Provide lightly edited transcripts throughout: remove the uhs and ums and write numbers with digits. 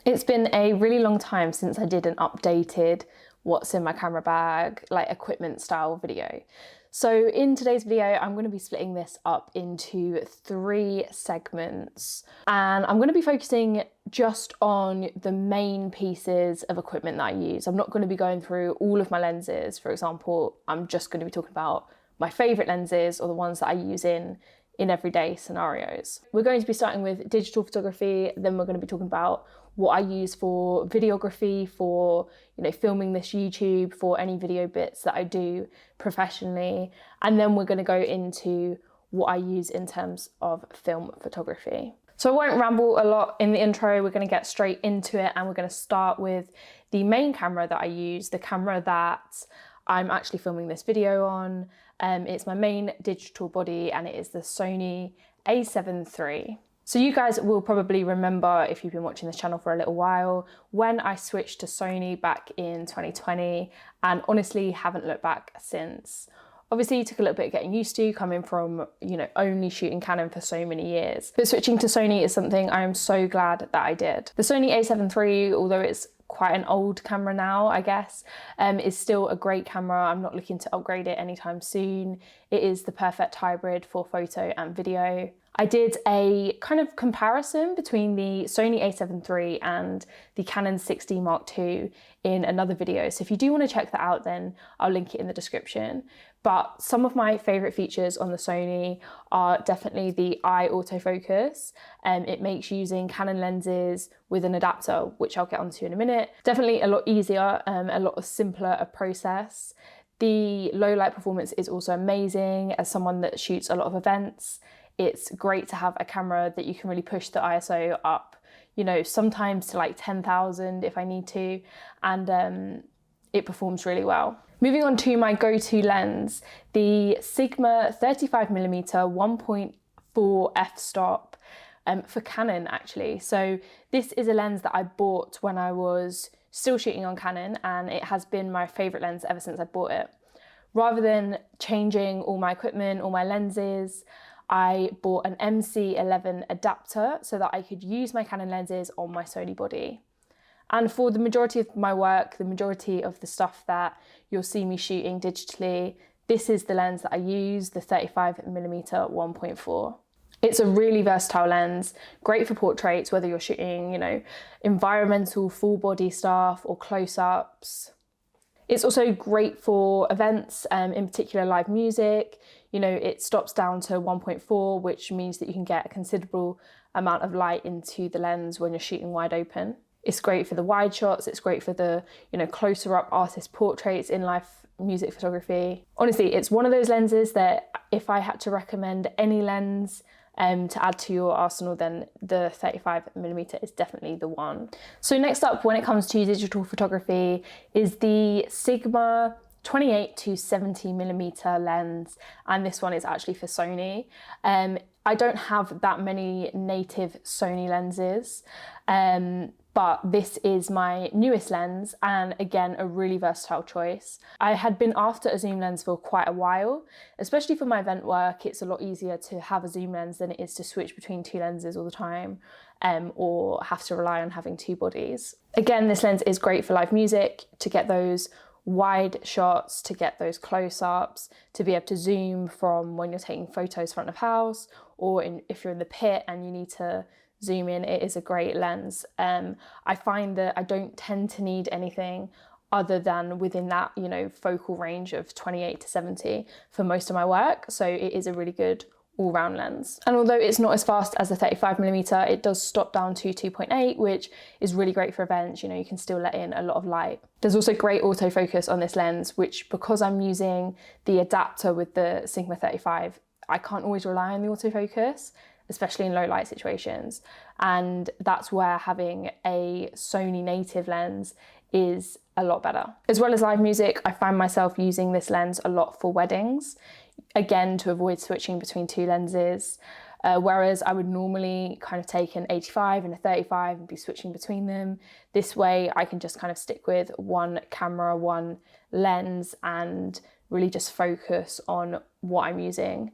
It's been a really long time since I did an updated what's in my camera bag, like equipment style video. So in today's video, I'm going to be splitting this up into 3 segments, and I'm going to be focusing just on the main pieces of equipment that I use. I'm not going to be going through all of my lenses. For example, I'm just going to be talking about my favorite lenses or the ones that I use in everyday scenarios. We're going to be starting with digital photography, then we're going to be talking about what I use for videography, for filming this YouTube, for any video bits that I do professionally, and then we're going to go into what I use in terms of film photography. So I won't ramble a lot in the intro, we're going to get straight into it, and we're going to start with the main camera that I use, the camera that I'm actually filming this video on. It's my main digital body, and it is the Sony A7 III. So you guys will probably remember, if you've been watching this channel for a little while, when I switched to Sony back in 2020, and honestly haven't looked back since. Obviously it took a little bit of getting used to, coming from, only shooting Canon for so many years. But switching to Sony is something I am so glad that I did. The Sony A7 III, although it's quite an old camera now, I guess, is still a great camera. I'm not looking to upgrade it anytime soon. It is the perfect hybrid for photo and video. I did a kind of comparison between the Sony A7 III and the Canon 6D Mark II in another video. So if you do want to check that out, then I'll link it in the description. But some of my favorite features on the Sony are definitely the eye autofocus. It makes using Canon lenses with an adapter, which I'll get onto in a minute, definitely a lot easier, a lot simpler a process. The low light performance is also amazing. As someone that shoots a lot of events, it's great to have a camera that you can really push the ISO up, sometimes to like 10,000 if I need to, and it performs really well. Moving on to my go-to lens, the Sigma 35mm 1.4 f-stop for Canon actually. So this is a lens that I bought when I was still shooting on Canon, and it has been my favorite lens ever since I bought it. Rather than changing all my equipment, all my lenses, I bought an MC11 adapter so that I could use my Canon lenses on my Sony body. And for the majority of my work, the majority of the stuff that you'll see me shooting digitally, this is the lens that I use, the 35mm 1.4. It's a really versatile lens, great for portraits, whether you're shooting, environmental full body stuff or close-ups. It's also great for events, in particular live music. It stops down to 1.4, which means that you can get a considerable amount of light into the lens when you're shooting wide open. It's great for the wide shots, it's great for the, closer up artist portraits in live music photography. Honestly, it's one of those lenses that if I had to recommend any lens to add to your arsenal, then the 35mm is definitely the one. So next up, when it comes to digital photography, is the Sigma 28 to 70mm lens, and this one is actually for Sony. I don't have that many native Sony lenses, but this is my newest lens, and again, a really versatile choice. I had been after a zoom lens for quite a while, especially for my event work. It's a lot easier to have a zoom lens than it is to switch between 2 lenses all the time, or have to rely on having 2 bodies. Again, this lens is great for live music, to get those wide shots, to get those close-ups, to be able to zoom from when you're taking photos front of house, or if you're in the pit and you need to zoom in. It is a great lens. I find that I don't tend to need anything other than within that, focal range of 28 to 70 for most of my work. So it is a really good all-round lens. And although it's not as fast as the 35mm, it does stop down to 2.8, which is really great for events. You can still let in a lot of light. There's also great autofocus on this lens, which, because I'm using the adapter with the Sigma 35, I can't always rely on the autofocus, especially in low light situations. And that's where having a Sony native lens is a lot better. As well as live music, I find myself using this lens a lot for weddings, again, to avoid switching between 2 lenses. Whereas I would normally kind of take an 85 and a 35 and be switching between them. This way I can just kind of stick with one camera, one lens, and really just focus on what I'm using,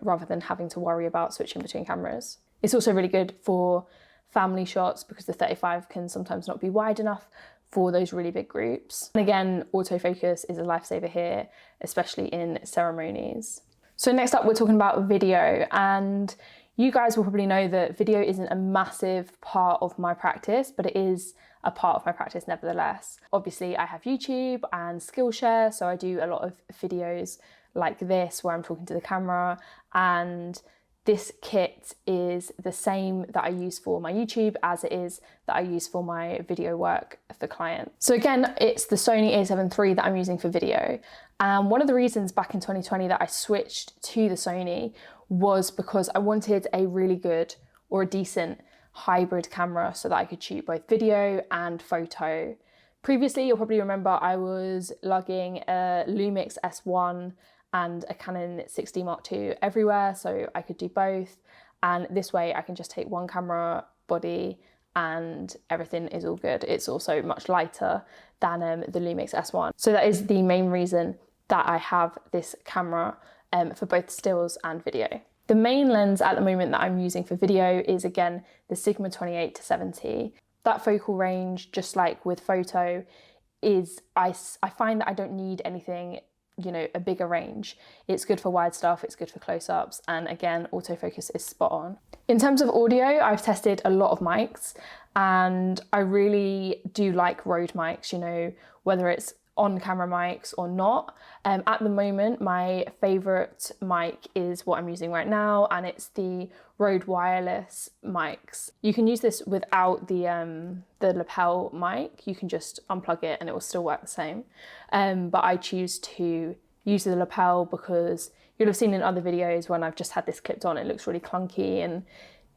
rather than having to worry about switching between cameras. It's also really good for family shots because the 35 can sometimes not be wide enough for those really big groups. And again, autofocus is a lifesaver here, especially in ceremonies. So next up, we're talking about video, and you guys will probably know that video isn't a massive part of my practice, but it is a part of my practice nevertheless. Obviously, I have YouTube and Skillshare, so I do a lot of videos like this where I'm talking to the camera, and this kit is the same that I use for my YouTube as it is that I use for my video work for clients. So again, it's the Sony a7 III that I'm using for video. And one of the reasons back in 2020 that I switched to the Sony was because I wanted a really good or a decent hybrid camera so that I could shoot both video and photo. Previously, you'll probably remember I was lugging a Lumix S1 and a Canon 6D Mark II everywhere, so I could do both. And this way I can just take one camera body and everything is all good. It's also much lighter than the Lumix S1. So that is the main reason that I have this camera for both stills and video. The main lens at the moment that I'm using for video is again the Sigma 28-70. That focal range, just like with photo, is I find that I don't need anything, you know, a bigger range. It's good for wide stuff, it's good for close-ups, and again, autofocus is spot on. In terms of audio, I've tested a lot of mics, and I really do like Rode mics, you know, whether it's on-camera mics or not. At the moment, my favorite mic is what I'm using right now, and it's the Rode wireless mics. You can use this without the lapel mic. You can just unplug it and it will still work the same. But I choose to use the lapel because you'll have seen in other videos when I've just had this clipped on, it looks really clunky and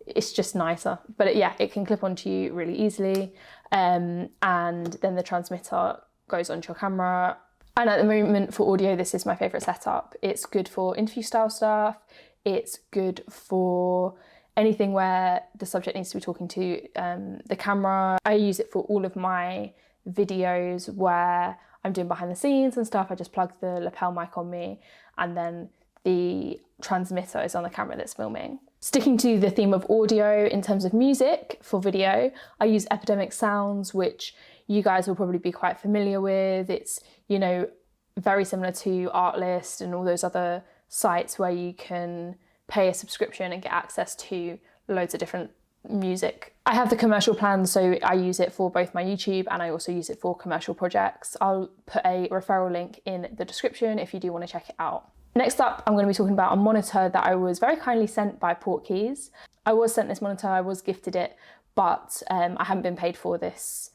it's just nicer. But yeah, it can clip onto you really easily. And then the transmitter goes onto your camera. And at the moment for audio, this is my favorite setup. It's good for interview style stuff. It's good for anything where the subject needs to be talking to the camera. I use it for all of my videos where I'm doing behind the scenes and stuff. I just plug the lapel mic on me and then the transmitter is on the camera that's filming. Sticking to the theme of audio, in terms of music for video, I use Epidemic Sounds, which you guys will probably be quite familiar with. It's, you know, very similar to Artlist and all those other sites where you can pay a subscription and get access to loads of different music. I have the commercial plan, so I use it for both my YouTube and I also use it for commercial projects. I'll put a referral link in the description if you do want to check it out. Next up, I'm going to be talking about a monitor that I was very kindly sent by Portkeys. I was sent this monitor, I was gifted it, but I haven't been paid for this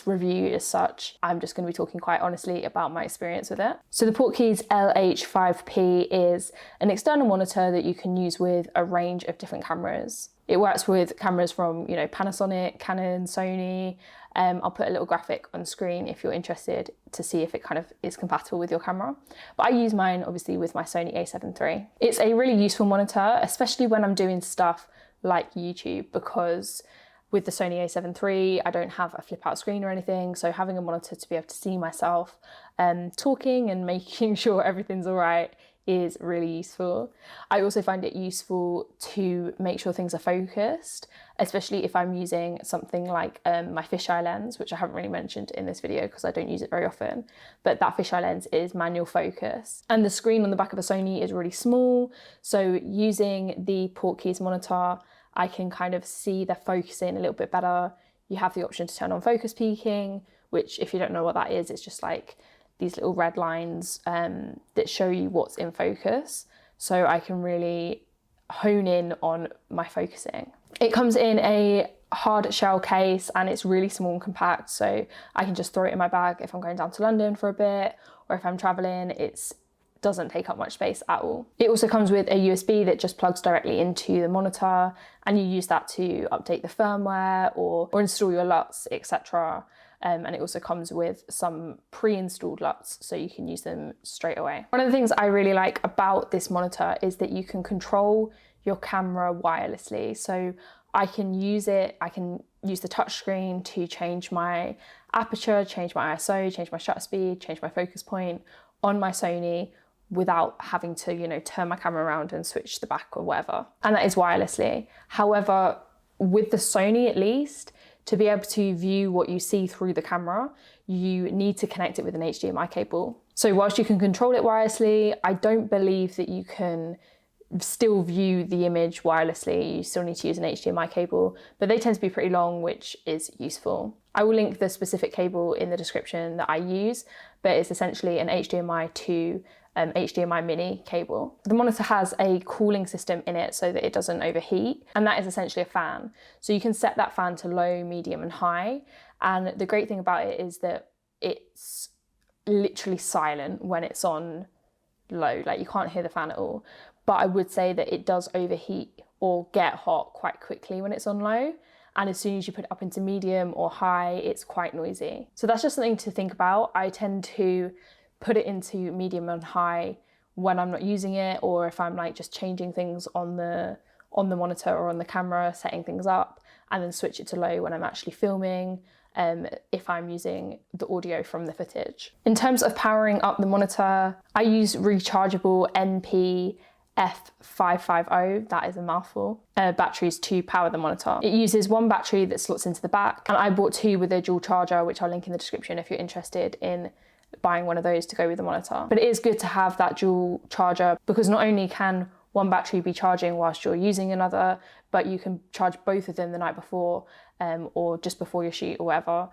review as such. I'm just going to be talking quite honestly about my experience with it. So the Portkeys LH5P is an external monitor that you can use with a range of different cameras. It works with cameras from, you know, Panasonic, Canon, Sony. I'll put a little graphic on screen if you're interested to see if it kind of is compatible with your camera. But I use mine obviously with my Sony a7 III. It's a really useful monitor, especially when I'm doing stuff like YouTube, because with the Sony a7 III, I don't have a flip out screen or anything. So having a monitor to be able to see myself talking and making sure everything's all right is really useful. I also find it useful to make sure things are focused, especially if I'm using something like my fisheye lens, which I haven't really mentioned in this video because I don't use it very often, but that fisheye lens is manual focus. And the screen on the back of a Sony is really small, so using the Portkeys monitor, I can kind of see the focusing a little bit better. You have the option to turn on focus peaking, which if you don't know what that is, it's just like these little red lines that show you what's in focus. So I can really hone in on my focusing. It comes in a hard shell case and it's really small and compact, so I can just throw it in my bag if I'm going down to London for a bit, or if I'm traveling, it doesn't take up much space at all. It also comes with a USB that just plugs directly into the monitor, and you use that to update the firmware or install your LUTs, etc. And it also comes with some pre-installed LUTs, so you can use them straight away. One of the things I really like about this monitor is that you can control your camera wirelessly. So I can use the touchscreen to change my aperture, change my ISO, change my shutter speed, change my focus point on my Sony without having to, you know, turn my camera around and switch the back or whatever. And that is wirelessly. However, with the Sony at least, to be able to view what you see through the camera, you need to connect it with an HDMI cable. So whilst you can control it wirelessly, I don't believe that you can still view the image wirelessly. You still need to use an HDMI cable, but they tend to be pretty long, which is useful. I will link the specific cable in the description that I use, but it's essentially an HDMI to HDMI mini cable. The monitor has a cooling system in it so that it doesn't overheat, and that is essentially a fan. So you can set that fan to low, medium and high, and the great thing about it is that it's literally silent when it's on low, like you can't hear the fan at all. But I would say that it does overheat or get hot quite quickly when it's on low, and as soon as you put it up into medium or high, it's quite noisy. So that's just something to think about. I tend to put it into medium and high when I'm not using it, or if I'm like just changing things on the monitor or on the camera, setting things up, and then switch it to low when I'm actually filming, if I'm using the audio from the footage. In terms of powering up the monitor, I use rechargeable RZ67 that is a mouthful, batteries to power the monitor. It uses one battery that slots into the back, and I bought two with a dual charger, which I'll link in the description if you're interested in buying one of those to go with the monitor. But it is good to have that dual charger, because not only can one battery be charging whilst you're using another, but you can charge both of them the night before or just before your shoot or whatever,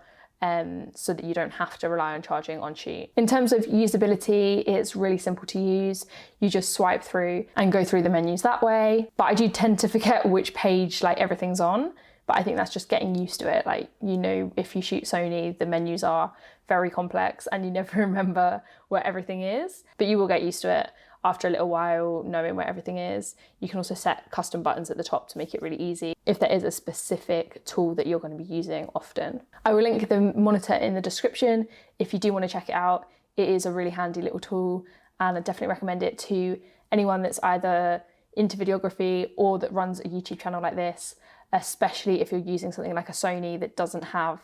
so that you don't have to rely on charging on shoot. In terms of usability, it's really simple to use. You just swipe through and go through the menus that way. But I do tend to forget which page like everything's on. But I think that's just getting used to it. Like, you know, if you shoot Sony, the menus are very complex and you never remember where everything is, but you will get used to it after a little while, knowing where everything is. You can also set custom buttons at the top to make it really easy if there is a specific tool that you're going to be using often. I will link the monitor in the description if you do want to check it out. It is a really handy little tool, and I definitely recommend it to anyone that's either into videography or that runs a YouTube channel like this, especially if you're using something like a Sony that doesn't have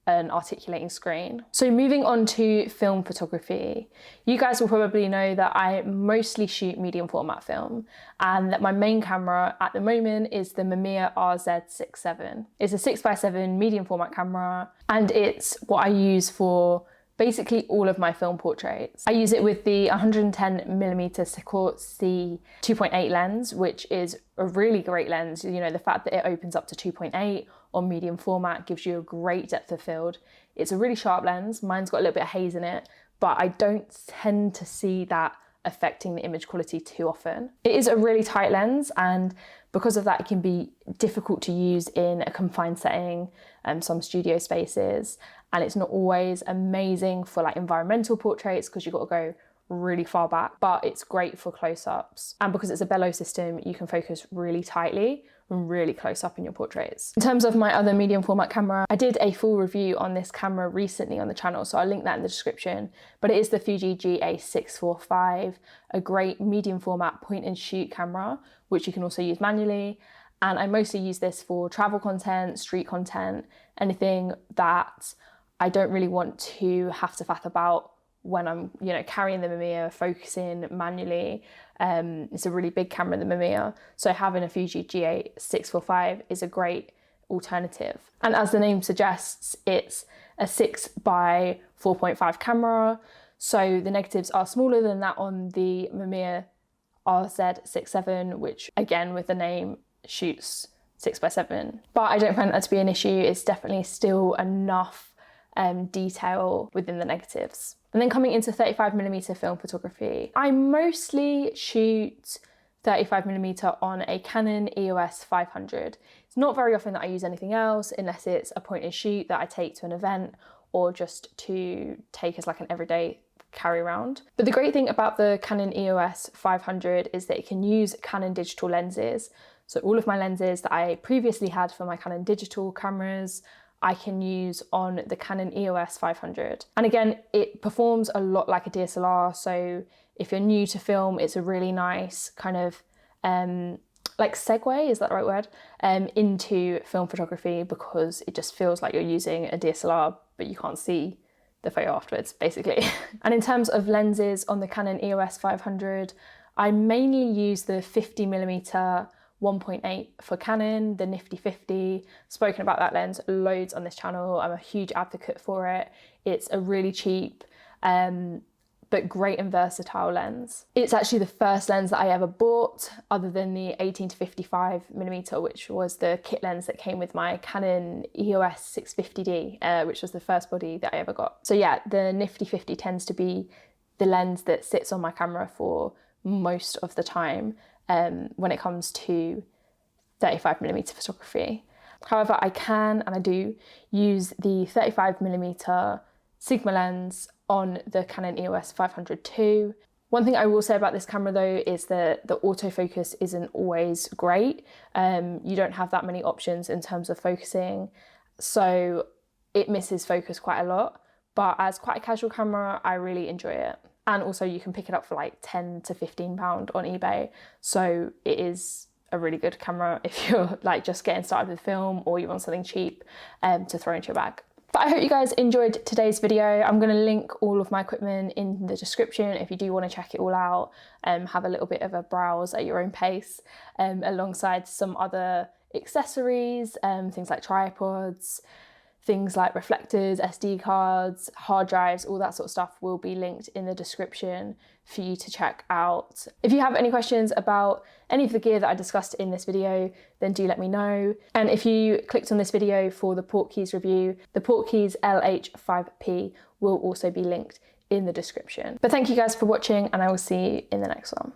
an articulating screen. So moving on to film photography, you guys will probably know that I mostly shoot medium format film, and that my main camera at the moment is the Mamiya RZ67. It's a 6x7 medium format camera, and it's what I use for basically all of my film portraits. I use it with the 110mm Sekor C 2.8 lens, which is a really great lens. You know, the fact that it opens up to 2.8 on medium format gives you a great depth of field. It's a really sharp lens. Mine's got a little bit of haze in it, but I don't tend to see that affecting the image quality too often. It is a really tight lens, and because of that, it can be difficult to use in a confined setting, some studio spaces, and it's not always amazing for like environmental portraits because you've got to go really far back, but it's great for close-ups. And because it's a bellow system, you can focus really tightly and really close up in your portraits. In terms of my other medium format camera, I did a full review on this camera recently on the channel, so I'll link that in the description, but it is the Fuji GA645, a great medium format point and shoot camera, which you can also use manually. And I mostly use this for travel content, street content, anything that I don't really want to have to faff about when I'm, you know, carrying the Mamiya, focusing manually. It's a really big camera, the Mamiya, so having a Fuji GA645 is a great alternative. And as the name suggests, it's a 6x4.5 camera, so the negatives are smaller than that on the Mamiya RZ67, which again with the name shoots 6x7. But I don't find that to be an issue. It's definitely still enough detail within the negatives. And then coming into 35mm film photography, I mostly shoot 35mm on a Canon EOS 500. It's not very often that I use anything else unless it's a point and shoot that I take to an event or just to take as like an everyday carry around. But the great thing about the Canon EOS 500 is that it can use Canon digital lenses. So all of my lenses that I previously had for my Canon digital cameras, I can use on the Canon EOS 500. And again, it performs a lot like a DSLR. So if you're new to film, it's a really nice kind of like segue, is that the right word, into film photography, because it just feels like you're using a DSLR, but you can't see the photo afterwards, basically. And in terms of lenses on the Canon EOS 500, I mainly use the 50mm 1.8 for Canon, the Nifty 50. Spoken about that lens loads on this channel. I'm a huge advocate for it. It's a really cheap but great and versatile lens. It's actually the first lens that I ever bought other than the 18 to 55mm, which was the kit lens that came with my Canon EOS 650D, which was the first body that I ever got. So yeah, the Nifty 50 tends to be the lens that sits on my camera for most of the time when it comes to 35mm photography. However, I can and I do use the 35mm Sigma lens on the Canon EOS 500 II. One thing I will say about this camera though is that the autofocus isn't always great. You don't have that many options in terms of focusing, so it misses focus quite a lot. But as quite a casual camera, I really enjoy it. And also you can pick it up for like 10 to 15 pound on eBay. So it is a really good camera if you're like just getting started with film or you want something cheap to throw into your bag. But I hope you guys enjoyed today's video. I'm going to link all of my equipment in the description if you do want to check it all out, have a little bit of a browse at your own pace, alongside some other accessories, things like tripods, things like reflectors, SD cards, hard drives, all that sort of stuff will be linked in the description for you to check out. If you have any questions about any of the gear that I discussed in this video, then do let me know. And if you clicked on this video for the Portkeys review, the Portkeys LH5P will also be linked in the description. But thank you guys for watching, and I will see you in the next one.